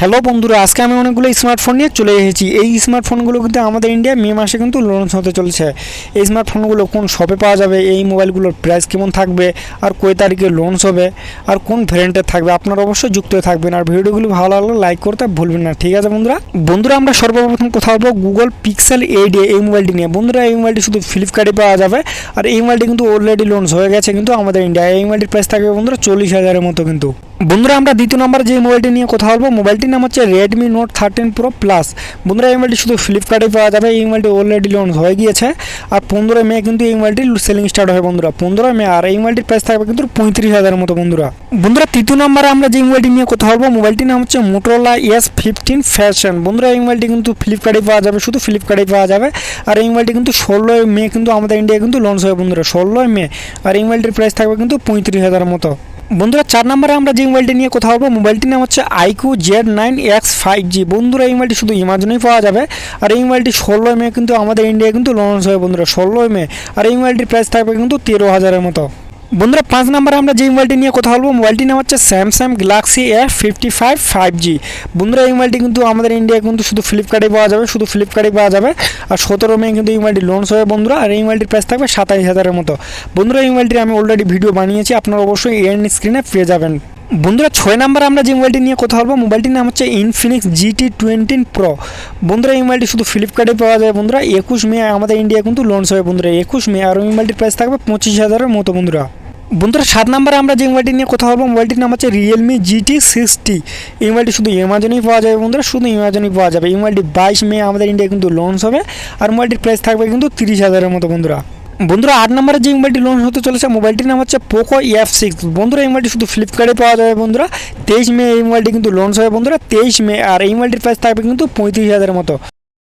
Hello বন্ধুরা, আজকে আমি অনেকগুলো স্মার্টফোন নিয়ে চলে এসেছি। এই স্মার্টফোনগুলো কিন্তু আমাদের ইন্ডিয়া মে মাসে কিন্তু লঞ্চ হতে চলেছে। এই স্মার্টফোনগুলো কোন শপে পাওয়া যাবে, এই মোবাইলগুলোর প্রাইস কেমন থাকবে, আর কয় তারিখে লঞ্চ হবে, আর কোন ভ্যারিয়েন্টের থাকবে, আপনারা অবশ্যই যুক্ত হয়ে থাকবেন। আর ভিডিওগুলো ভালো লাগলে লাইক করতে ভুলবেন না, ঠিক আছে বন্ধুরা আমরা সর্বপ্রথম কথা বলবো গুগল পিক্সেল 8 এই মোবাইলটি নিয়ে। বন্ধুরা এই মোবাইলটি শুধু ফ্লিপকার্টে পাওয়া যাবে, আর এই মোবাইলটি কিন্তু অলরেডি লঞ্চ হয়ে গেছে কিন্তু আমাদের ইন্ডিয়ায়। এই মোবাইলটির প্রাইস থাকবে বন্ধুরা 40,000-এর মতো কিন্তু। বন্ধুরা আমরা দ্বিতীয় নম্বর যে মোবাইলটি নিয়ে কথা বলবো, মোবাইলটির নাম হচ্ছে রেডমি নোট 13 প্রো প্লাস। বন্ধুরা এই মোবাইলটি শুধু ফ্লিপকার্টে পাওয়া যাবে। এই মোবাইলটি অলরেডি লঞ্চ হয়ে গিয়েছে, আর 15 মে কিন্তু এই মোবাইলটি সেলিং স্টার্ট হয় বন্ধুরা, 15 মে। আর এই মোবাইলটির প্রাইস থাকবে কিন্তু 35,000-এর মতো বন্ধুরা তৃতীয় নম্বরে আমরা যে মোবাইলটি নিয়ে কথা বলবো, মোবাইলটির নাম হচ্ছে মোটোরোলা S15 ফ্যাশন। বন্ধুরা এই মোবাইলটি কিন্তু ফ্লিপকার্টে পাওয়া যাবে, শুধু ফ্লিপকার্টে পাওয়া যাবে। আর এই মোবাইলটি কিন্তু 16 মে কিন্তু আমাদের ইন্ডিয়ায় কিন্তু লঞ্চ হয় বন্ধুরা, 16 মে। আর এই মোবাইলটির প্রাইস থাকবে কিন্তু 35,000-এর মতো। বন্ধুরা 4 নম্বরে আমরা যে মোবাইলটি নিয়ে কথা বলবো, মোবাইলটির নাম হচ্ছে iQOO Z9X 5G। বন্ধুরা এই মোবাইলটি শুধু অ্যামাজনেই পাওয়া যাবে। আর এই মোবাইলটি 16 মে কিন্তু আমাদের ইন্ডিয়ায় কিন্তু লঞ্চ হয় বন্ধুরা, 16 মে। আর এই মোবাইলটির প্রাইস থাকবে কিন্তু 13,000-এর মতো। বন্ধুরা 5 নম্বরে আমরা যে মোবাইলটি নিয়ে কথা বলবো, মোবাইলটির নাম হচ্ছে স্যামসাং গ্যালাক্সি S55 5G। বন্ধুরা এই মোবাইলটি কিন্তু আমাদের ইন্ডিয়ায় কিন্তু শুধু ফ্লিপকার্টে পাওয়া যাবে, শুধু ফ্লিপকার্টে পাওয়া যাবে। আর 17 মে কিন্তু এই মোবাইলটি লঞ্চ হবে বন্ধুরা। আর এই মোবাইলটির প্রাইস থাকবে 27,000-এর মতো। বন্ধুরা এই মোবাইলটি আমি অলরেডি ভিডিও বানিয়েছি, আপনারা অবশ্যই এন্ড স্ক্রিনে পেয়ে যাবেন। বন্ধুরা 6 নম্বরে আমরা যে মোবাইলটি নিয়ে কথা বলবো, মোবাইলটির নাম হচ্ছে ইনফিনিক্স GT20 Pro। বন্ধুরা এই মোবাইলটি শুধু ফ্লিপকার্টে পাওয়া যায় বন্ধুরা, 21 মে আমাদের ইন্ডিয়া কিন্তু লঞ্চ হবে বন্ধুরা, 21 মে। আর এই মোবাইলটির প্রাইস থাকবে 25,000-এর মতো বন্ধুরা 7 নম্বরে আমরা যে মোবাইলটি নিয়ে কথা বলবো, মোবাইলটির নাম হচ্ছে Realme GT60। এই মোবাইলটি শুধু অ্যামাজনেই পাওয়া যাবে বন্ধুরা, শুধু অ্যামাজনেই পাওয়া যাবে। এই মোবাইলটি 22 মে আমাদের ইন্ডিয়া কিন্তু লঞ্চ হবে। আর মোবাইলটির প্রাইস থাকবে কিন্তু 30,000-এর মতো বন্ধুরা 8 নম্বরে যে মোবাইলটি লঞ্চ হতে চলেছে, মোবাইলটির নাম হচ্ছে পোকো F6। বন্ধুরা এই মোবাইলটি শুধু ফ্লিপকার্টে পাওয়া যাবে বন্ধুরা, 23 মে এই মোবাইলটি কিন্তু লঞ্চ হবে বন্ধুরা, 23 মে। আর এই মোবাইলটির প্রাইস থাকবে কিন্তু 35,000-এর মতো।